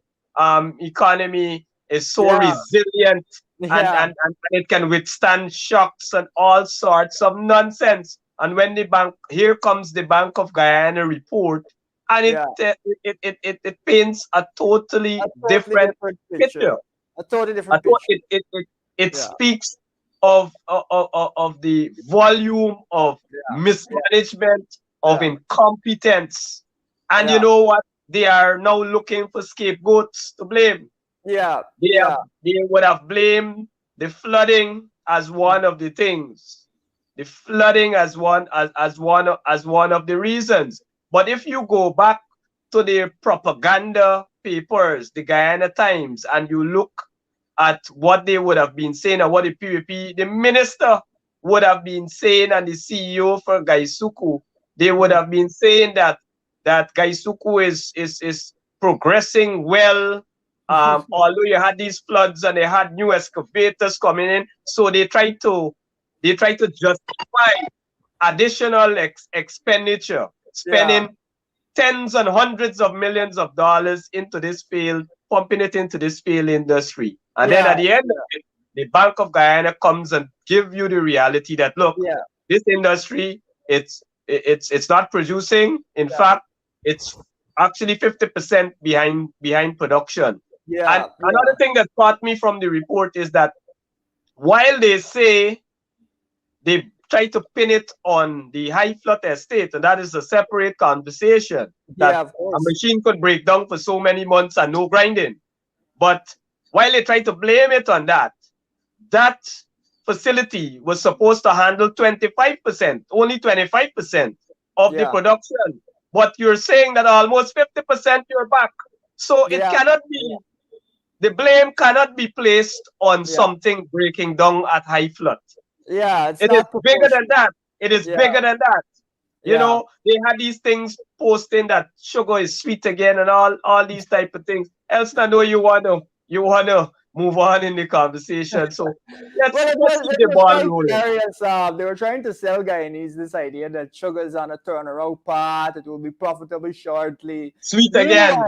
economy is so yeah, resilient, yeah, and it can withstand shocks and all sorts of nonsense. And when here comes the Bank of Guyana report, and yeah. it paints a totally A totally different different picture. picture. A totally I different thought picture. it Yeah, speaks of the volume of yeah, mismanagement, of yeah, incompetence. And you yeah, know what? They are now looking for scapegoats to blame. yeah, They yeah, have they would have blamed the flooding as one of the things. The flooding as one of the reasons. But if you go back to the propaganda papers, the Guyana Times, and you look at what they would have been saying and what the PVP, the minister would have been saying, and the CEO for Gaisuku, they would mm, have been saying that Gaisuku is progressing well. Although you had these floods and they had new excavators coming in, so they try to justify additional expenditure, yeah, spending tens and hundreds of millions of dollars into this field, pumping it into this field industry. And then yeah, at the end of it, the Bank of Guyana comes and give you the reality that, look, yeah, this industry, it's it's not producing. In fact, it's actually 50% behind production. And another thing that caught me from the report is that while they say they try to pin it on the high flood estate, and that is a separate conversation, that a machine could break down for so many months and no grinding. But while they try to blame it on that, that facility was supposed to handle 25%, only 25% of the production. But you're saying that almost 50% you're back. So it cannot be, the blame cannot be placed on something breaking down at high flood. It's it is bigger than that. It is bigger than that. You know, they had these things posting that sugar is sweet again and all these type of things. Elson, I know you wanna move on in the conversation. So let's keep the ball rolling. They were trying to sell Guyanese this idea that sugar is on a turnaround path. It will be profitable shortly. Sweet again.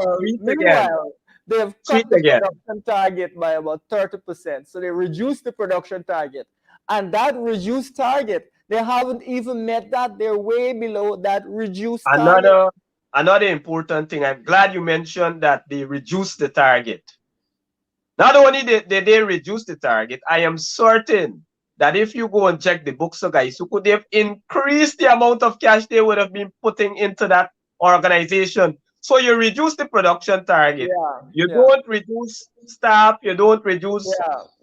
They have cut the production target by about 30%. So they reduced the production target. And that reduced target, they haven't even met that. They're way below that reduced target. Another important thing, I'm glad you mentioned that they reduced the target. Not only did they reduce the target, I am certain that if you go and check the books of Gaisuku, they've increased the amount of cash they would have been putting into that organization. So you reduce the production target. You don't reduce staff. You don't reduce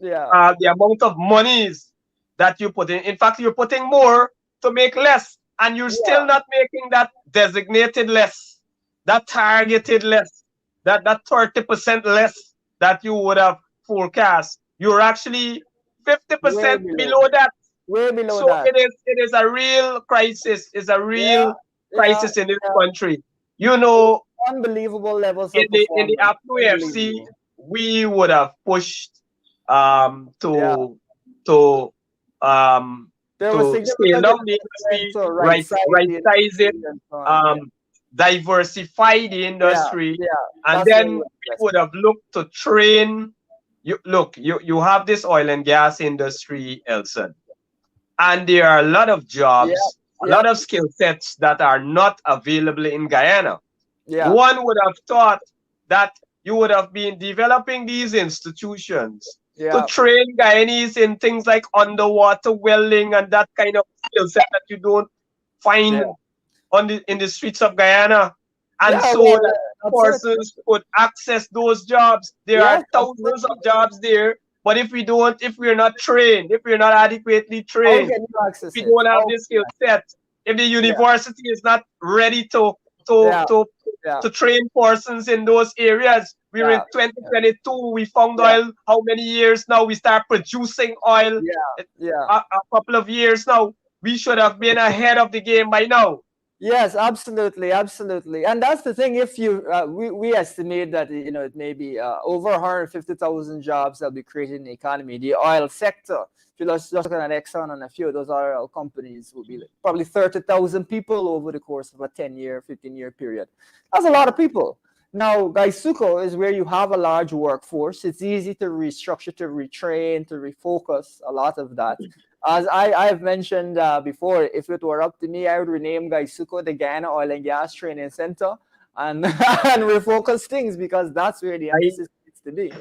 the amount of monies that you put in. In fact, you're putting more to make less, and you're still not making that designated less, that targeted less, that 30% less that you would have forecast. You're actually 50% below that. Way below so that. It is a real crisis. It's a real crisis in this country. You know, unbelievable levels in the APNU FC, we would have pushed to scale down the industry, right size it, diversify the industry, and then we would have looked to train. You have this oil and gas industry, Elson, and there are a lot of jobs, a lot of skill sets that are not available in Guyana. One would have thought that you would have been developing these institutions to train Guyanese in things like underwater welding and that kind of skill set that you don't find in the streets of Guyana. And so that persons could access those jobs. There are thousands of jobs there. But if we're not trained, if we're not adequately trained, if we don't have this skill set, if the university is not ready to train persons in those areas. We're in 2022. We found oil. How many years now? We start producing oil. A couple of years now. We should have been ahead of the game by now. Yes, absolutely, and that's the thing. If you we estimate that it may be over 150,000 jobs that will be created in the economy. The oil sector, if you just look at Exxon and a few of those oil companies, will be probably 30,000 people over the course of a 10-year, 15-year period. That's a lot of people. Now, Gaisuku is where you have a large workforce. It's easy to restructure, to retrain, to refocus a lot of that. As I have mentioned before, if it were up to me, I would rename Gaisuku the Guyana Oil and Gas Training Center and refocus things, because that's where the emphasis needs to be.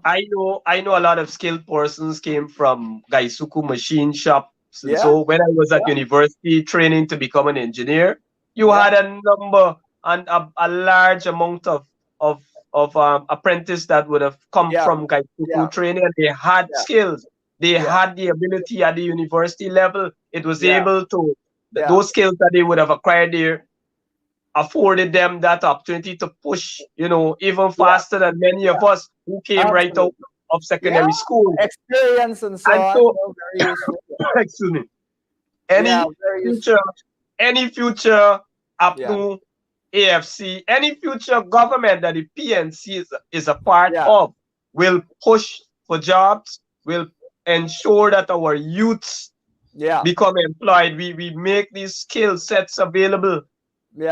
I know a lot of skilled persons came from Gaisuku machine shops. And so when I was at university training to become an engineer, you had a number and a large amount of apprentices that would have come from Gaisuku training, and they had skills. They had the ability at the university level. It was able to, those skills that they would have acquired there afforded them that opportunity to push, even faster than many of us who came right out of secondary school. Experience and so on. Very useful. Excuse me. Any future APNU, AFC, any future government that the PNC is a part of will push for jobs, will ensure that our youths become employed. We make these skill sets available. We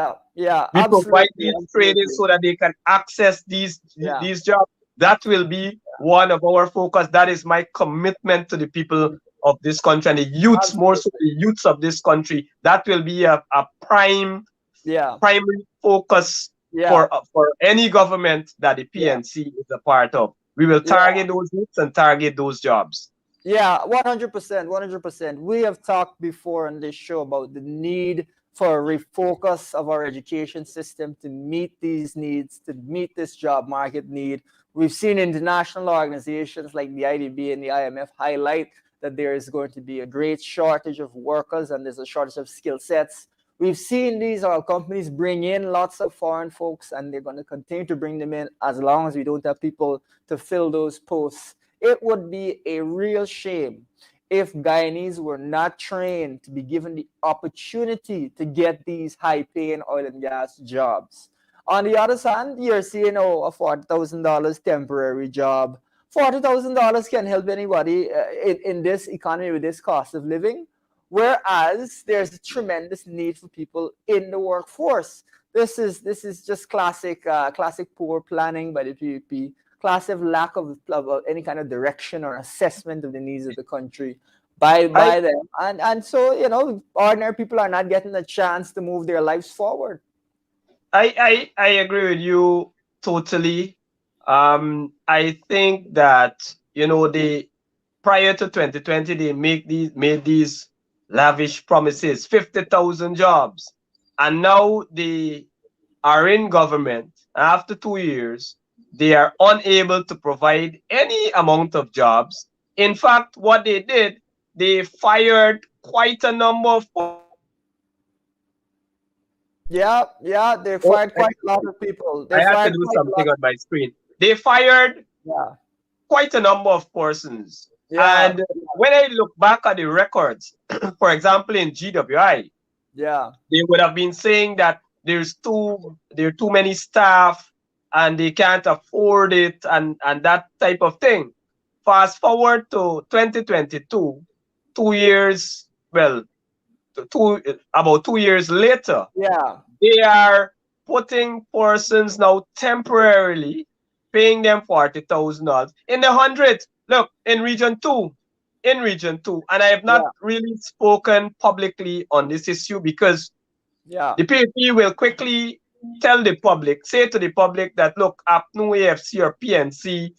provide these training so that they can access these jobs. That will be one of our focus. That is my commitment to the people of this country and the youths, more so the youths of this country. That will be a primary focus for any government that the PNC is a part of. We will target those youths and target those jobs. Yeah, 100%, 100%. We have talked before on this show about the need for a refocus of our education system to meet these needs, to meet this job market need. We've seen international organizations like the IDB and the IMF highlight that there is going to be a great shortage of workers and there's a shortage of skill sets. We've seen these companies bring in lots of foreign folks, and they're going to continue to bring them in as long as we don't have people to fill those posts. It would be a real shame if Guyanese were not trained to be given the opportunity to get these high-paying oil and gas jobs. On the other hand, you're seeing a $40,000 temporary job. $40,000 can help anybody in this economy with this cost of living, whereas there's a tremendous need for people in the workforce. This is just classic poor planning by the PUP. Classic lack of any kind of direction or assessment of the needs of the country by them. And so, ordinary people are not getting a chance to move their lives forward. I agree with you totally. I think that, they prior to 2020, they made these lavish promises, 50,000 jobs. And now they are in government. After 2 years, they are unable to provide any amount of jobs. In fact, what they did, they fired quite a number of. Yeah, they fired quite a lot of people. I had to do something on my screen. They fired quite a number of persons. Yeah. And when I look back at the records, for example, in GWI, they would have been saying that there are too many staff, and they can't afford it, and that type of thing. Fast forward to 2022, about 2 years later, they are putting persons now temporarily, paying them $40,000 in the hundreds. Look, in region two, and I have not really spoken publicly on this issue because the PAP will quickly say to the public that, look, APNU, AFC, or PNC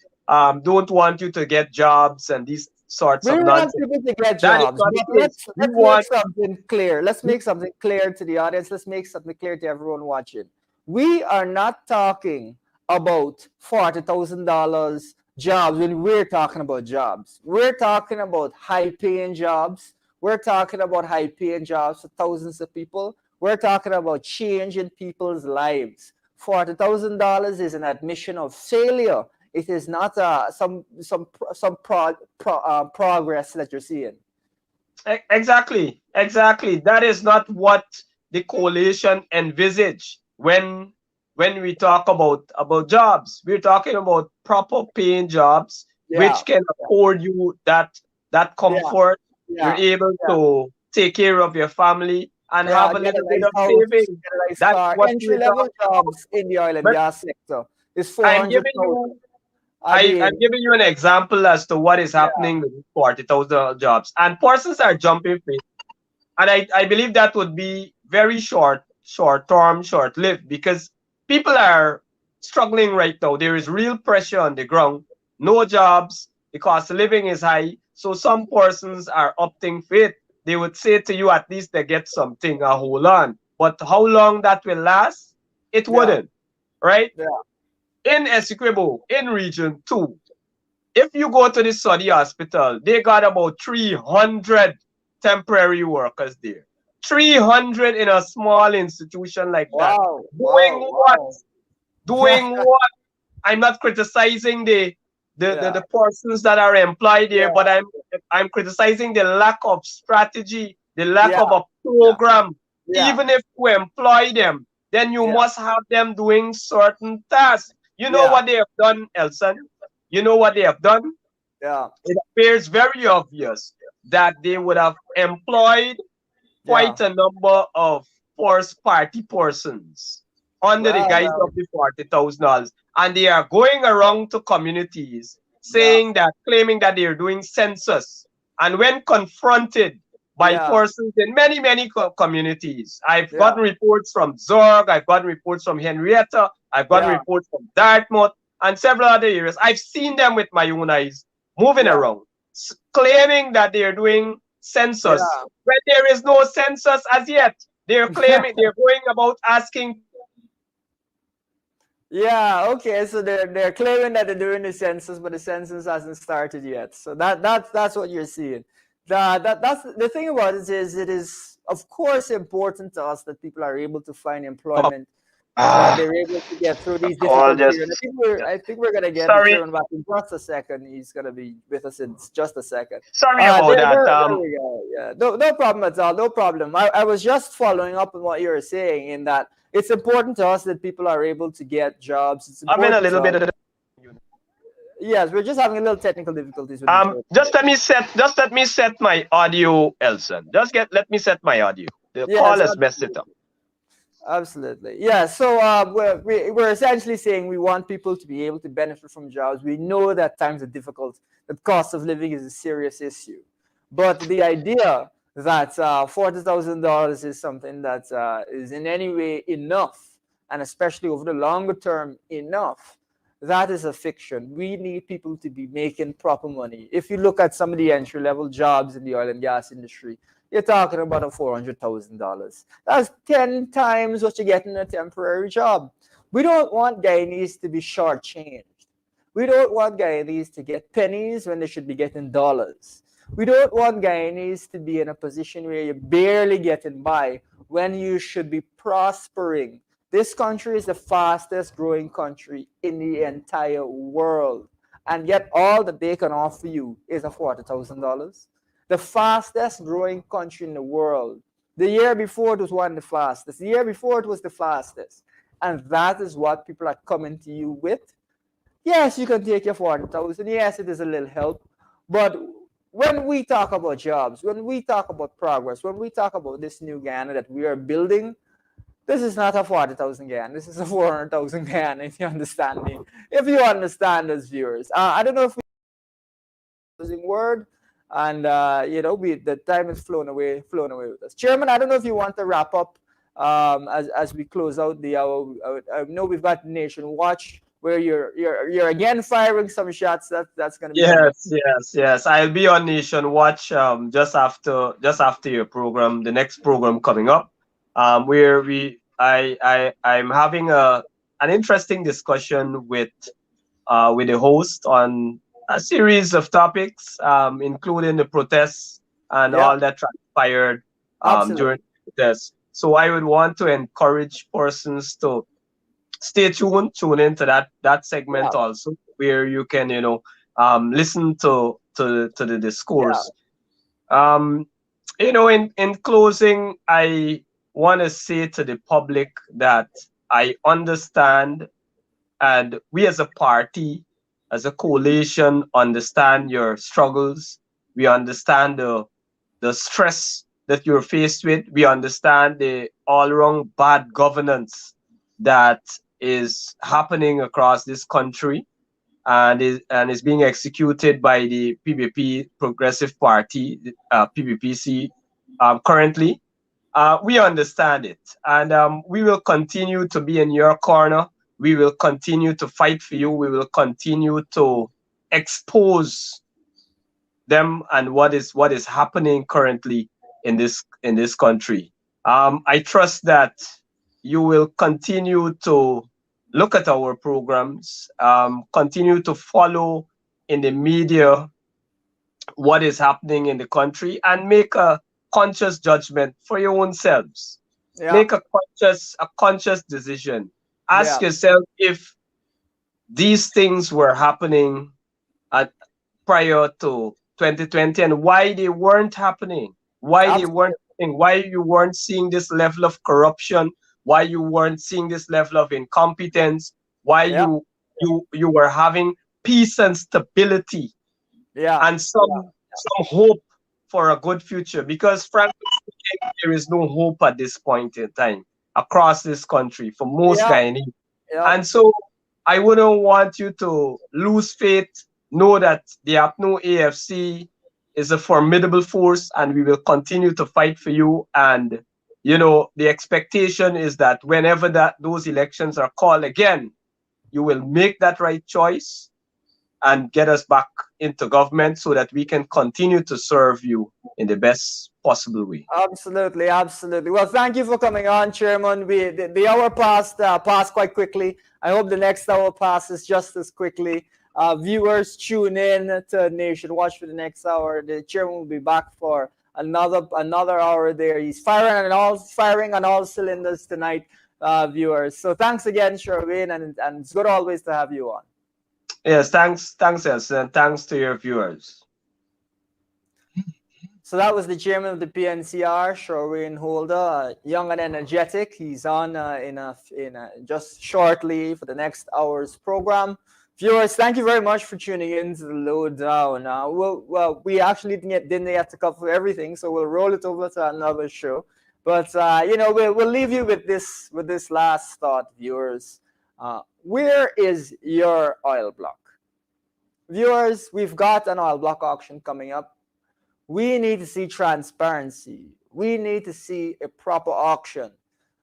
don't want you to get jobs and these sorts of nonsense. We want people to get jobs. Let's make something clear. Let's make something clear to the audience. Let's make something clear to everyone watching. We are not talking about $40,000 jobs when we're talking about jobs. We're talking about high-paying jobs. We're talking about high-paying jobs for thousands of people. We're talking about change in people's lives. $40,000 is an admission of failure. It is not some progress that you're seeing. Exactly. That is not what the coalition envisaged when we talk about jobs. We're talking about proper paying jobs, which can afford you that comfort. You're able to take care of your family and have a little bit of savings. That's what entry-level jobs in the oil and gas sector is $400,000. I'm giving you an example as to what is happening with 40,000 jobs, and persons are jumping free. And I believe that would be very short-term, short-lived, because people are struggling right now. There is real pressure on the ground. No jobs. The cost of living is high. So some persons are opting for it. They would say to you, at least they get something, hold on. But how long that will last? It wouldn't, right? Yeah. In Essequibo, in Region 2, if you go to the Saudi hospital, they got about 300 temporary workers there. 300 in a small institution like that. Doing what? Doing what? I'm not criticizing the persons that are employed there, but I'm criticizing the lack of strategy, the lack of a program. Even if you employ them, then you must have them doing certain tasks. You know what they have done, Elson? You know what they have done? Yeah. It appears very obvious that they would have employed quite a number of first party persons under the guise of the $40,000. And they are going around to communities saying claiming that they are doing census. And when confronted by Yeah. persons in many, many communities, I've Yeah. gotten reports from Zorg, I've gotten reports from Henrietta, I've gotten Yeah. reports from Dartmouth, and several other areas. I've seen them with my own eyes moving Yeah. around, claiming that they're doing census Yeah. when there is no census as yet. They're claiming they're going about asking. Yeah, okay. So they're claiming that they're doing the census, but the census hasn't started yet. So that's what you're seeing. That's the thing about it is of course important to us that people are able to find employment, that Ah, they're able to get through a these call difficult just. periods. I think we're gonna get the Sorry, chairman back in just a second. He's gonna be with us in just a second. sorry about that. There we go. Yeah, no problem at all. No problem. I was just following up on what you were saying in that it's important to us that people are able to get jobs. It's I'm in a important to little bit us. of. Yes, we're just having a little technical difficulties with the chair today. Just let me set my audio, Elson. Let me set my audio. The call Yes, has messed it up. absolutely. Yeah. So we're essentially saying we want people to be able to benefit from jobs. We know that times are difficult. That cost of living is a serious issue. But the idea that $40,000 is something that is in any way enough, and especially over the longer term enough, that is a fiction. We need people to be making proper money. If you look at some of the entry level jobs in the oil and gas industry, you're talking about a $400,000. That's 10 times what you get in a temporary job. We don't want Guyanese to be shortchanged. We don't want Guyanese to get pennies when they should be getting dollars. We don't want Guyanese to be in a position where you're barely getting by when you should be prospering. This country is the fastest growing country in the entire world. And yet, all that they can offer you is a $40,000. The fastest growing country in the world. The year before it was one of the fastest. The year before it was the fastest. And that is what people are coming to you with. Yes, you can take your 40,000. Yes, it is a little help. But when we talk about jobs, when we talk about progress, when we talk about this new Ghana that we are building, this is not a 40,000 Ghana. This is a 400,000 Ghana, if you understand me. If you understand as viewers. I don't know if we're using word, and the time is flown away with us. Chairman, I don't know if you want to wrap up as we close out the hour. I know we've got Nation Watch where you're again firing some shots. That's going to be something. Yes. I'll be on Nation Watch just after your program, the next program coming up, where I'm having an interesting discussion with the host on a series of topics, including the protests and Yeah, all that transpired during absolutely. the protests. So I would want to encourage persons to stay tuned, tune into that Yeah, segment also, where you can listen to the yeah, discourse. Um, in closing, I want to say to the public that I understand, and we as a party, as a coalition, understand your struggles. We understand the stress that you're faced with. We understand the all-round bad governance that is happening across this country and is being executed by the PPP Progressive Party, PPPC, currently. We understand it, and we will continue to be in your corner. We will continue to fight for you. We will continue to expose them and what is happening currently in this country. I trust that you will continue to look at our programs, continue to follow in the media what is happening in the country, and make a conscious judgment for your own selves. yeah, Make a conscious decision. Ask yeah, yourself if these things were happening at prior to 2020 and why they weren't happening, absolutely. why you weren't seeing this level of corruption, why you weren't seeing this level of incompetence, why Yeah, you were having peace and stability yeah, and some hope for a good future. Because frankly speaking, there is no hope at this point in time across this country for most yeah, Guyanese. yeah, And so I wouldn't want you to lose faith. Know that the APNO AFC is a formidable force, and we will continue to fight for you. And the expectation is that whenever those elections are called again, you will make that right choice and get us back into government so that we can continue to serve you in the best possible way. Absolutely, absolutely. Well, thank you for coming on, Chairman. The hour passed quite quickly. I hope the next hour passes just as quickly. Viewers, tune in to Nation Watch for the next hour. The Chairman will be back for another hour there. He's firing on all cylinders tonight, viewers. So thanks again, Sherwin, and it's good always to have you on. Yes, thanks, Elson, and thanks to your viewers. So that was the chairman of the PNCR, Sherwin Holder, young and energetic. He's on just shortly for the next hour's program. Viewers, thank you very much for tuning in to the Lowdown. We actually didn't get to cover everything, so we'll roll it over to another show. But we'll leave you with this last thought, viewers. Where is your oil block? Viewers, we've got an oil block auction coming up. We need to see transparency. We need to see a proper auction,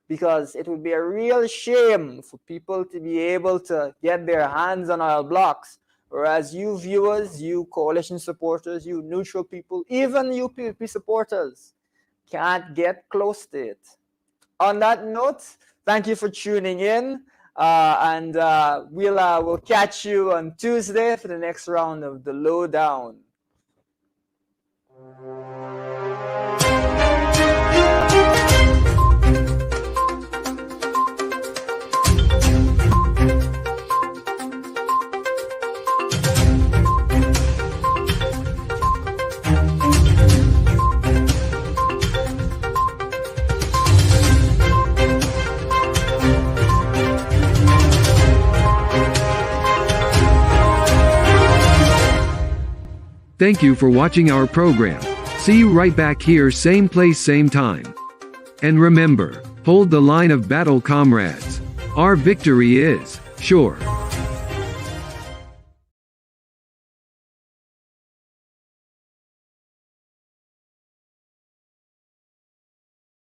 because it would be a real shame for people to be able to get their hands on oil blocks, whereas you viewers, you coalition supporters, you neutral people, even you PPP supporters can't get close to it. On that note, thank you for tuning in. And we'll catch you on Tuesday for the next round of the Lowdown. Thank you for watching our program. See you right back here, same place, same time. And remember, hold the line of battle, comrades. Our victory is sure.